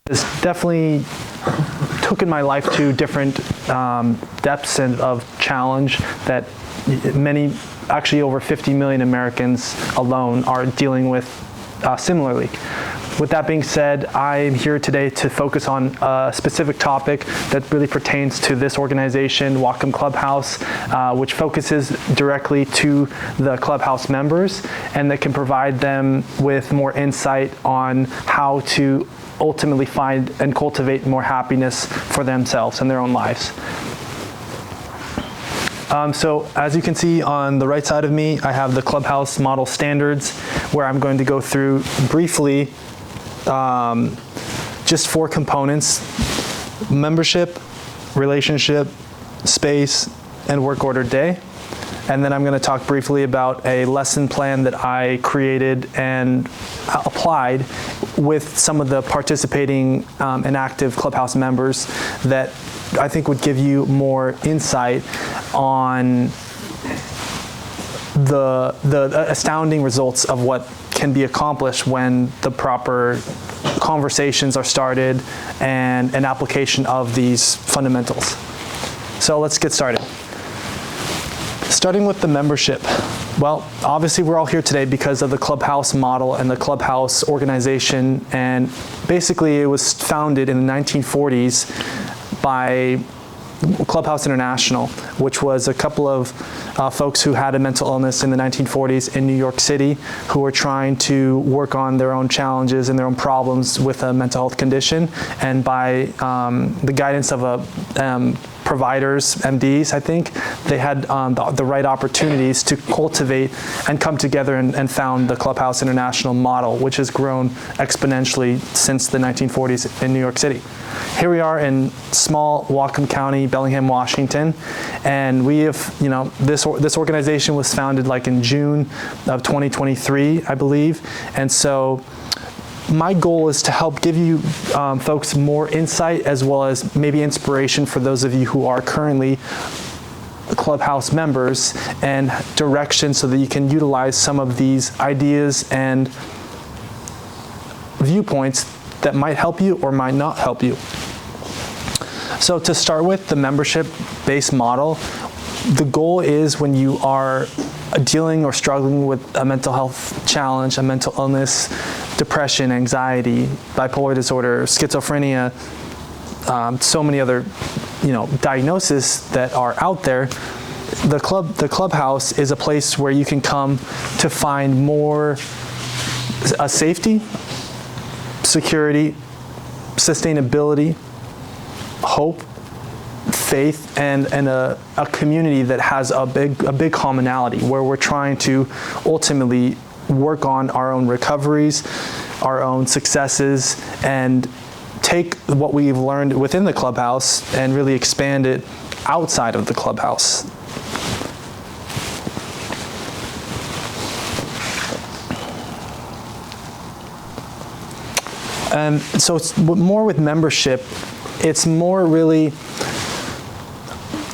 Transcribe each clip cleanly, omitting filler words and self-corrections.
has definitely taken my life to different depths and of challenge that many, actually over 50 million Americans alone are dealing with similarly. With that being said, I'm here today to focus on a specific topic that really pertains to this organization, Whatcom Clubhouse, which focuses directly to the Clubhouse members and that can provide them with more insight on how to ultimately find and cultivate more happiness for themselves and their own lives. So as you can see on the right side of me, I have the Clubhouse model standards, where I'm going to go through briefly just 4 components: membership, relationship, space, and work order day. And then I'm going to talk briefly about a lesson plan that I created and applied with some of the participating and active Clubhouse members that I think would give you more insight on the astounding results of what can be accomplished when the proper conversations are started and an application of these fundamentals. So let's get started. Starting with the membership. Well, obviously we're all here today because of the Clubhouse model and the Clubhouse organization, and basically it was founded in the 1940s by Clubhouse International, which was a couple of folks who had a mental illness in the 1940s in New York City who were trying to work on their own challenges and their own problems with a mental health condition. And by the guidance of providers, MDs, I think, they had the right opportunities to cultivate and come together and found the Clubhouse International model, which has grown exponentially since the 1940s in New York City. Here we are in small Whatcom County, Bellingham, Washington, and we have, this organization was founded like in June of 2023, I believe, and so my goal is to help give you folks more insight as well as maybe inspiration for those of you who are currently Clubhouse members and direction so that you can utilize some of these ideas and viewpoints that might help you or might not help you. So to start with, the membership-based model, the goal is when you are dealing or struggling with a mental health challenge, a mental illness, depression, anxiety, bipolar disorder, schizophrenia, so many other diagnoses that are out there, the Clubhouse is a place where you can come to find more safety, security, sustainability, hope, faith, and a community that has a big commonality where we're trying to ultimately work on our own recoveries, our own successes, and take what we've learned within the Clubhouse and really expand it outside of the Clubhouse. And so it's more with membership, it's more really,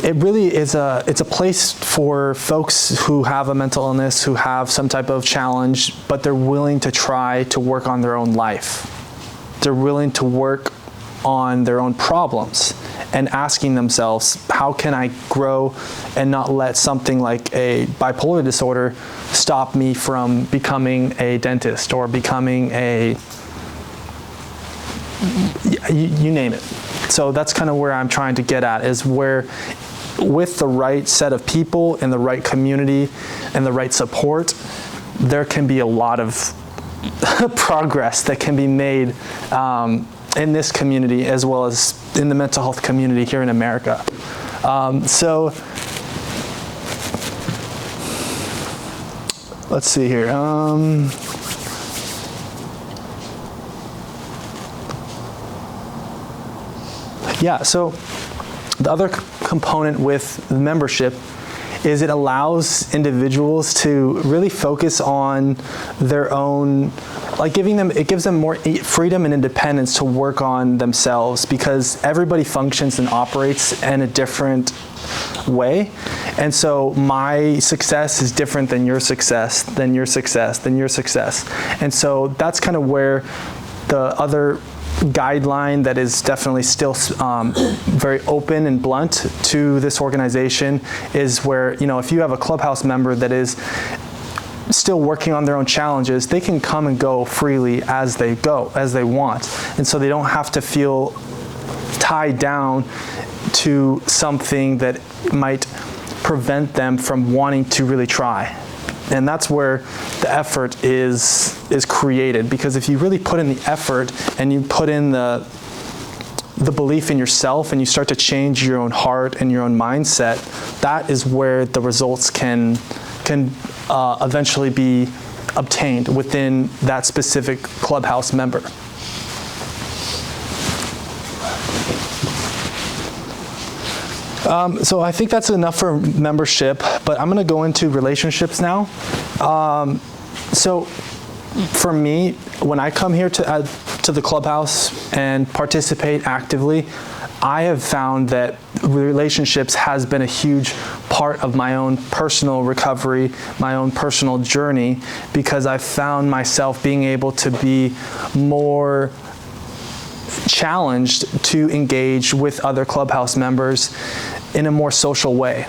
it's a place for folks who have a mental illness, who have some type of challenge, but they're willing to try to work on their own life. They're willing to work on their own problems and asking themselves, how can I grow and not let something like a bipolar disorder stop me from becoming a dentist or becoming a, you name it. So that's kind of where I'm trying to get at, is where with the right set of people and the right community and the right support, there can be a lot of progress that can be made in this community as well as in the mental health community here in America. So let's see here. Yeah, so the other component with membership is it allows individuals to really focus on their own, like it gives them more freedom and independence to work on themselves, because everybody functions and operates in a different way. And so my success is different than your success, than your success, than your success. And so that's kind of where the other guideline that is definitely still very open and blunt to this organization is where, if you have a Clubhouse member that is still working on their own challenges, they can come and go freely as they want. And so they don't have to feel tied down to something that might prevent them from wanting to really try. And that's where the effort is created, because if you really put in the effort and you put in the belief in yourself and you start to change your own heart and your own mindset, that is where the results can eventually be obtained within that specific Clubhouse member. So I think that's enough for membership, but I'm going to go into relationships now. So for me, when I come here to the Clubhouse and participate actively, I have found that relationships has been a huge part of my own personal recovery, my own personal journey, because I've found myself being able to be more challenged to engage with other Clubhouse members in a more social way.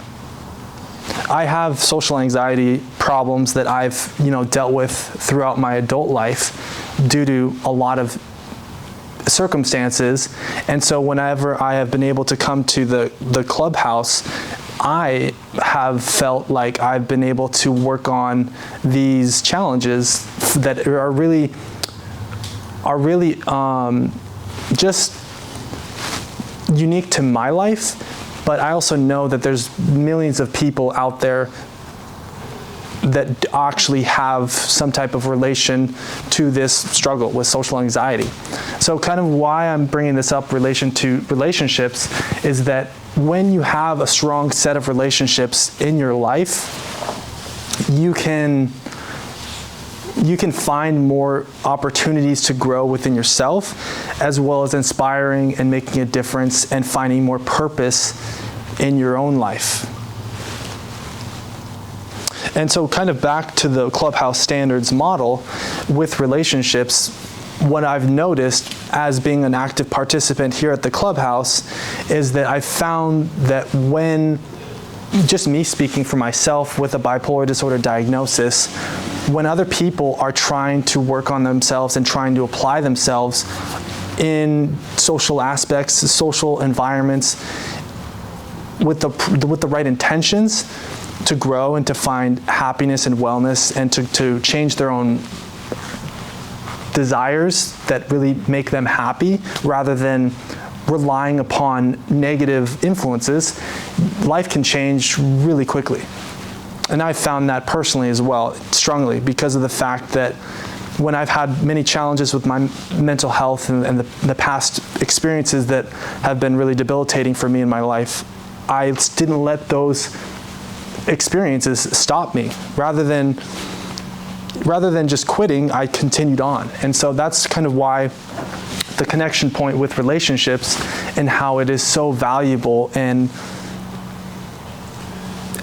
I have social anxiety problems that I've dealt with throughout my adult life due to a lot of circumstances, and so whenever I have been able to come to the Clubhouse, I have felt like I've been able to work on these challenges that are really just unique to my life. But I also know that there's millions of people out there that actually have some type of relation to this struggle with social anxiety. So kind of why I'm bringing this up relation to relationships is that when you have a strong set of relationships in your life, you can find more opportunities to grow within yourself, as well as inspiring and making a difference and finding more purpose in your own life. And so kind of back to the Clubhouse standards model with relationships, what I've noticed as being an active participant here at the Clubhouse is that I've found that when, just me speaking for myself with a bipolar disorder diagnosis, when other people are trying to work on themselves and trying to apply themselves in social aspects, social environments, with the right intentions to grow and to find happiness and wellness and to change their own desires that really make them happy rather than relying upon negative influences, life can change really quickly. And I've found that personally as well, strongly, because of the fact that when I've had many challenges with my mental health and the past experiences that have been really debilitating for me in my life, I didn't let those experiences stop me. Rather than just quitting, I continued on. And so that's kind of why the connection point with relationships and how it is so valuable and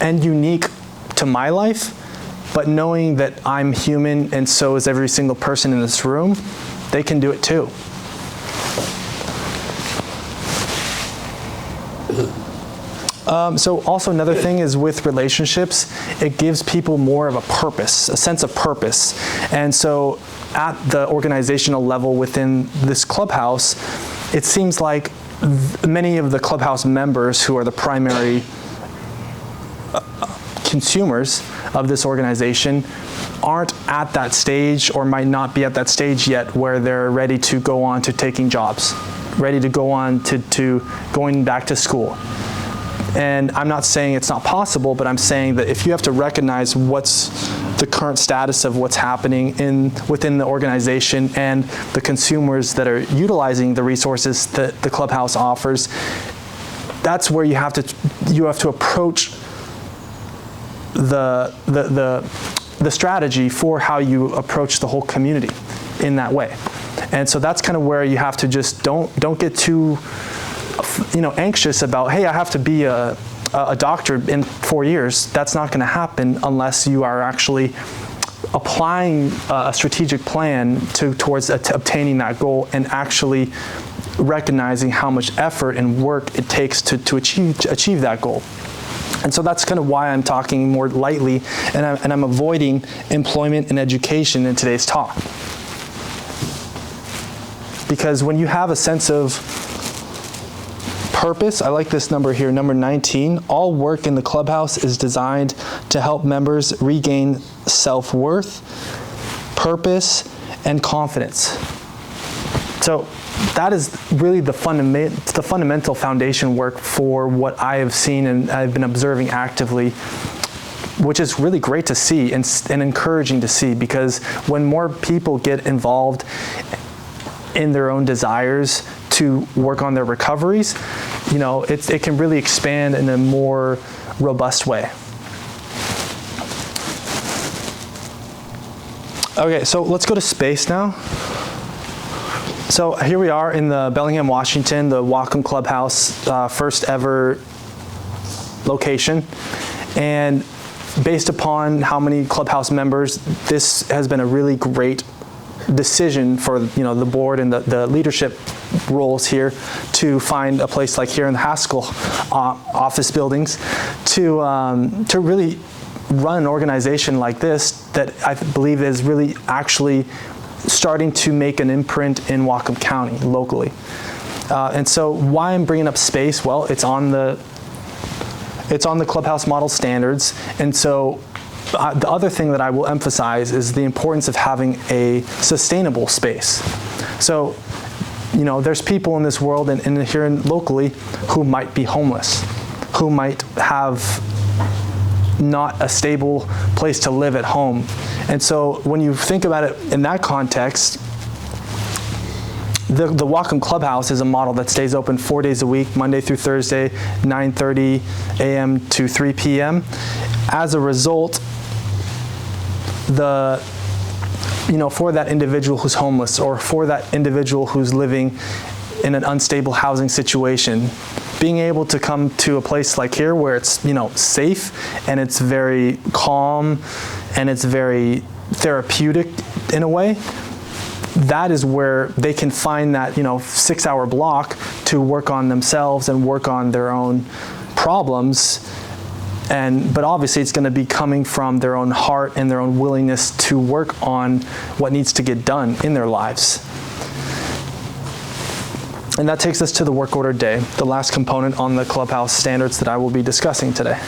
unique to my life, but knowing that I'm human and so is every single person in this room, they can do it too. So also another thing is with relationships, it gives people more of a purpose, a sense of purpose. And so at the organizational level within this Clubhouse, it seems like many of the Clubhouse members who are the primary consumers of this organization aren't at that stage or might not be at that stage yet where they're ready to go on to taking jobs, ready to go on to going back to school. And I'm not saying it's not possible, but I'm saying that if you have to recognize what's the current status of what's happening within the organization and the consumers that are utilizing the resources that the Clubhouse offers, that's where you have to approach the strategy for how you approach the whole community in that way. And so that's kind of where you have to just don't get too anxious about, hey, I have to be a doctor in 4 years. That's not going to happen unless you are actually applying a strategic plan towards obtaining that goal, and actually recognizing how much effort and work it takes to achieve that goal. And so that's kind of why I'm talking more lightly, and I'm avoiding employment and education in today's talk. Because when you have a sense of purpose, I like this number here, number 19, all work in the clubhouse is designed to help members regain self-worth, purpose, and confidence. So that is really the fundamental foundation work for what I have seen and I've been observing actively, which is really great to see and encouraging to see, because when more people get involved in their own desires to work on their recoveries, it can really expand in a more robust way. Okay, so let's go to space now. So here we are in the Bellingham, Washington, the Whatcom Clubhouse, first ever location. And based upon how many Clubhouse members, this has been a really great decision for the board and the leadership roles here to find a place like here in the Haskell office buildings to really run an organization like this that I believe is really actually starting to make an imprint in Whatcom County locally. And so why I'm bringing up space? Well, it's on the Clubhouse model standards. And so the other thing that I will emphasize is the importance of having a sustainable space. So, there's people in this world and here locally who might be homeless, who might have not a stable place to live at home. And so when you think about it in that context, the Whatcom Clubhouse is a model that stays open 4 days a week, Monday through Thursday, 9:30 a.m. to 3 p.m. As a result, for that individual who's homeless, or for that individual who's living in an unstable housing situation, being able to come to a place like here where it's safe and it's very calm and it's very therapeutic in a way, that is where they can find that 6-hour block to work on themselves and work on their own problems. But obviously it's going to be coming from their own heart and their own willingness to work on what needs to get done in their lives. And that takes us to the work order day, the last component on the Clubhouse standards that I will be discussing today.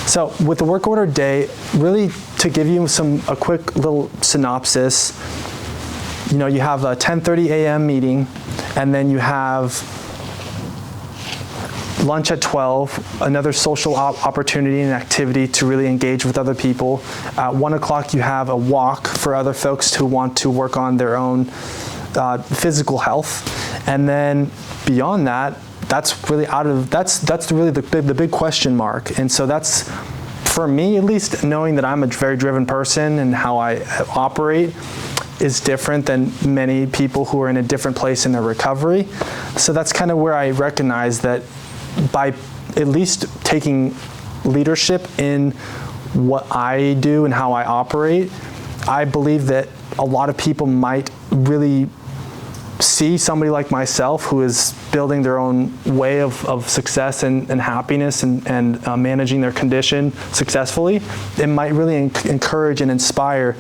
So with the work order day, really to give you a quick little synopsis, you have a 10:30 a.m. meeting, and then you have lunch at 12, another social opportunity and activity to really engage with other people. At 1 o'clock, you have a walk for other folks who want to work on their own physical health. And then beyond that, that's really the big question mark. And so that's, for me at least, knowing that I'm a very driven person and how I operate is different than many people who are in a different place in their recovery. So that's kind of where I recognize that by at least taking leadership in what I do and how I operate, I believe that a lot of people might really see somebody like myself who is building their own way of success and happiness and managing their condition successfully. It might really encourage and inspire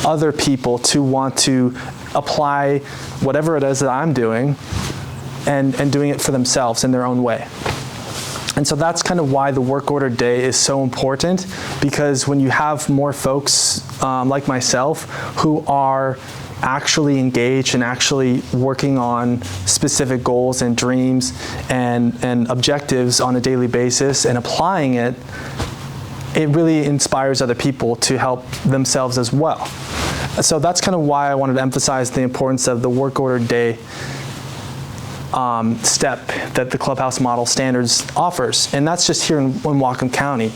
other people to want to apply whatever it is that I'm doing and doing it for themselves in their own way. And so that's kind of why the work order day is so important, because when you have more folks like myself who are actually engaged and actually working on specific goals and dreams and objectives on a daily basis and applying it, it really inspires other people to help themselves as well. So that's kind of why I wanted to emphasize the importance of the work order day step that the Clubhouse model standards offers. And that's just here in Whatcom County.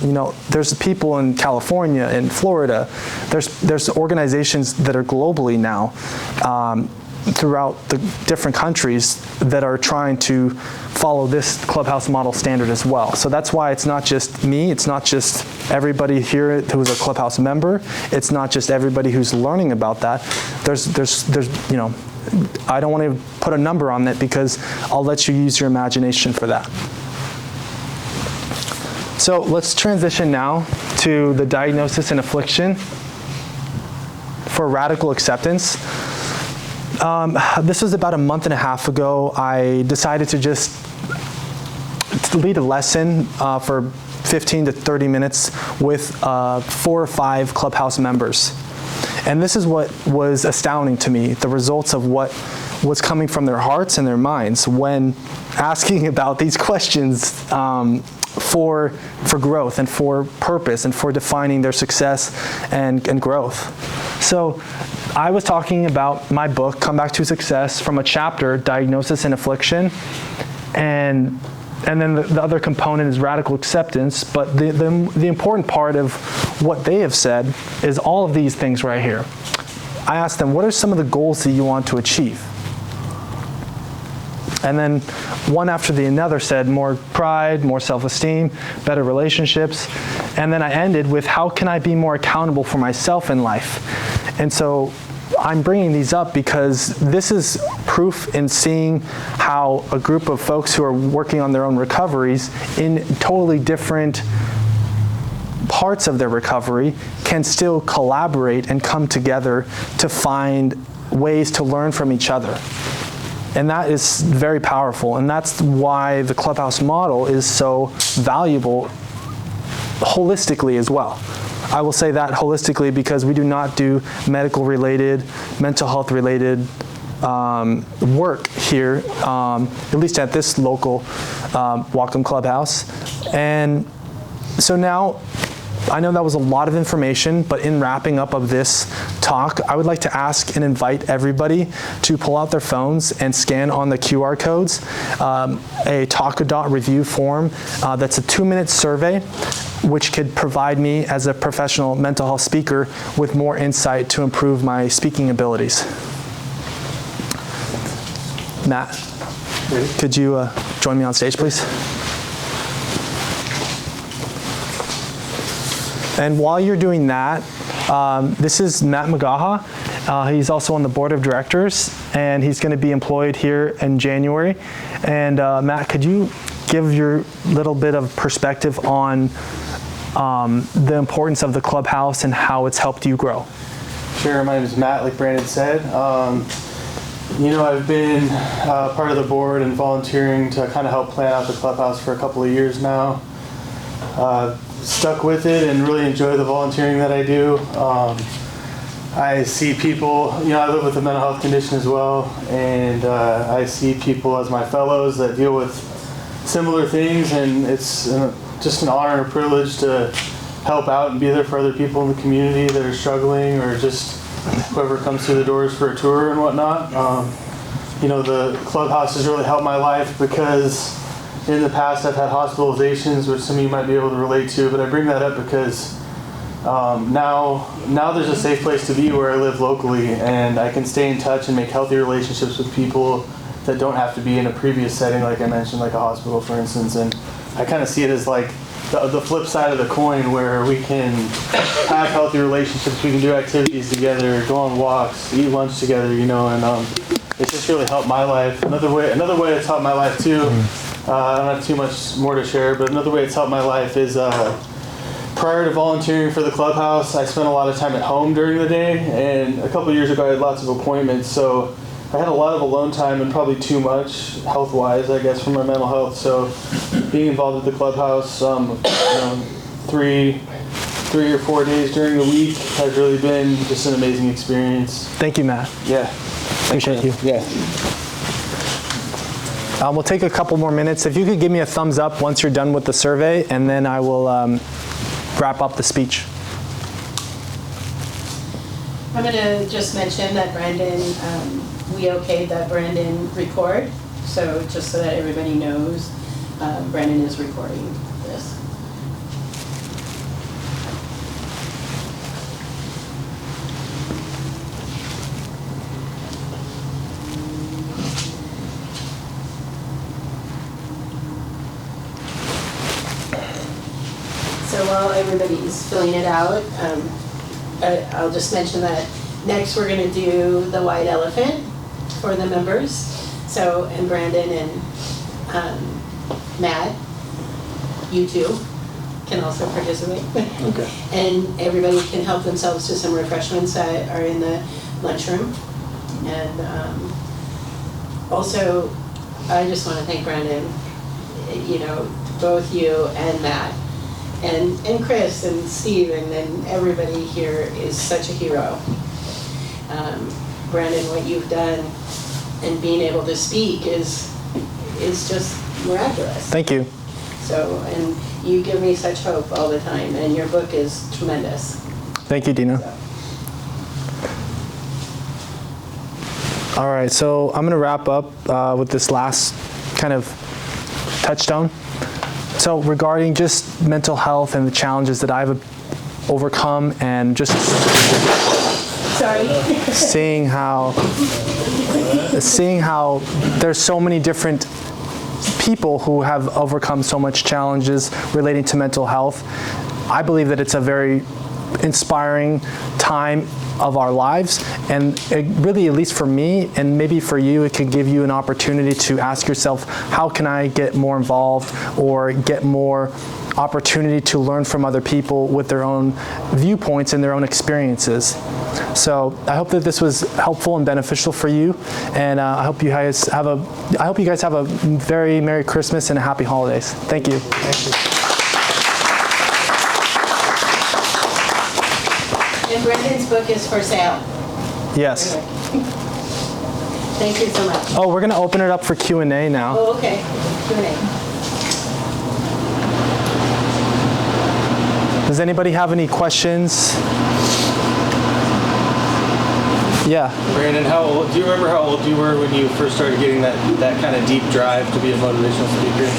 There's people in California and Florida. There's organizations that are globally now throughout the different countries that are trying to follow this Clubhouse model standard as well. So that's why it's not just me, it's not just everybody here who's a Clubhouse member, it's not just everybody who's learning about that. There's you know, I don't want to put a number on it because I'll let you use your imagination for that. So let's transition now to the diagnosis and affliction for radical acceptance. This was about a month and a half ago. I decided to just lead a lesson for 15 to 30 minutes with 4 or 5 Clubhouse members. And this is what was astounding to me, the results of what was coming from their hearts and their minds when asking about these questions for growth and for purpose and for defining their success and growth. So I was talking about my book, Come Back to Success, from a chapter, Diagnosis and Affliction, and then the other component is radical acceptance, but the important part of what they have said is all of these things right here. I asked them, what are some of the goals that you want to achieve? And then one after the another said more pride, more self-esteem, better relationships. And then I ended with how can I be more accountable for myself in life? And so I'm bringing these up because this is proof in seeing how a group of folks who are working on their own recoveries in totally different parts of their recovery can still collaborate and come together to find ways to learn from each other. And that is very powerful. And that's why the Clubhouse model is so valuable holistically as well. I will say that holistically because we do not do medical related, mental health related work here, at least at this local Whatcom Clubhouse. And so now, I know that was a lot of information, but in wrapping up of this talk, I would like to ask and invite everybody to pull out their phones and scan on the QR codes a Talkadot review form that's a 2-minute survey, which could provide me as a professional mental health speaker with more insight to improve my speaking abilities. Matt, could you join me on stage, please? And while you're doing that, this is Matt Magaha. He's also on the board of directors, and he's going to be employed here in January. And Matt, could you give your little bit of perspective on the importance of the Clubhouse and how it's helped you grow? Sure, my name is Matt, like Brandon said. You know, I've been part of the board and volunteering to kind of help plan out the Clubhouse for a couple of years now. Stuck with it and really enjoy the volunteering that I do. I see people, you know, I live with a mental health condition as well, and I see people as my fellows that deal with similar things, and it's just an honor and a privilege to help out and be there for other people in the community that are struggling, or just whoever comes through the doors for a tour and whatnot. You know, the Clubhouse has really helped my life because in the past I've had hospitalizations, which some of you might be able to relate to, but I bring that up because now there's a safe place to be where I live locally, and I can stay in touch and make healthy relationships with people that don't have to be in a previous setting, like I mentioned, like a hospital, for instance. And I kind of see it as like the flip side of the coin, where we can have healthy relationships, we can do activities together, go on walks, eat lunch together, you know, and it's just really helped my life. Another way it's helped my life too, I don't have too much more to share, but another way it's helped my life is prior to volunteering for the Clubhouse, I spent a lot of time at home during the day, and a couple of years ago I had lots of appointments, so I had a lot of alone time and probably too much health-wise, I guess, for my mental health. So being involved with the Clubhouse, you know, three or 4 days during the week has really been just an amazing experience. Thank you, Matt. Yeah. Appreciate you. Yeah. We'll take a couple more minutes. If you could give me a thumbs up once you're done with the survey, and then I will wrap up the speech. I'm going to just mention that Brandon, we okayed that Brandon record, so just so that everybody knows, Brandon is recording this. while everybody's filling it out, I'll just mention that next we're going to do the white elephant for the members. So, and Brandon and Matt, you two can also participate. Okay. And everybody can help themselves to some refreshments that are in the lunchroom. And also, I just want to thank Brandon, you know, both you and Matt, and Chris and Steve and everybody here is such a hero. Brandon, what you've done and being able to speak is just miraculous. Thank you. So, and you give me such hope all the time, and your book is tremendous. Thank you, Dina. All right, so I'm going to wrap up with this last kind of touchstone. So regarding just mental health and the challenges that I've overcome, and just seeing how there's so many different people who have overcome so much challenges relating to mental health, I believe that it's a very inspiring time of our lives, and it really, at least for me and maybe for you, it can give you an opportunity to ask yourself, how can I get more involved or get more opportunity to learn from other people with their own viewpoints and their own experiences. So I hope that this was helpful and beneficial for you, and I hope you guys have a very Merry Christmas and a Happy Holidays. Thank you. Thank you. And Brendan's book is for sale. Yes. Thank you so much. Oh, we're going to open it up for Q&A now. Oh, okay. Q&A. Does anybody have any questions? Yeah. Brandon, do you remember how old you were when you first started getting that kind of deep drive to be a motivational speaker?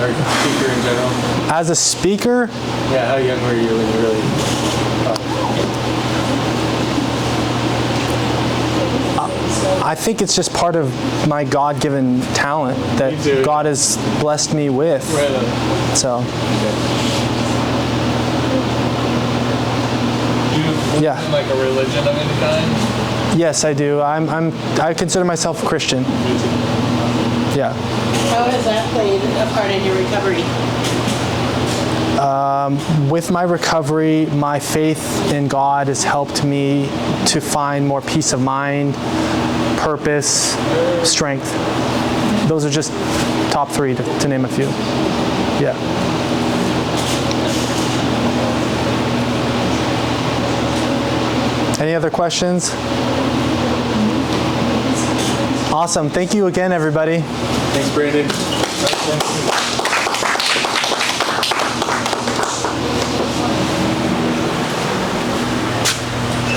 Or speaker in general? As a speaker? Yeah, how young were you when you really... I think it's just part of my God-given talent that God has blessed me with. Right on. So. Do you believe in like a religion of any kind? Yes, I do. I consider myself a Christian. Yeah. How has that played a part in your recovery? With my recovery, my faith in God has helped me to find more peace of mind, purpose, strength. Those are just top three to name a few. Yeah. Any other questions? Awesome. Thank you again, everybody. Thanks, Brandon.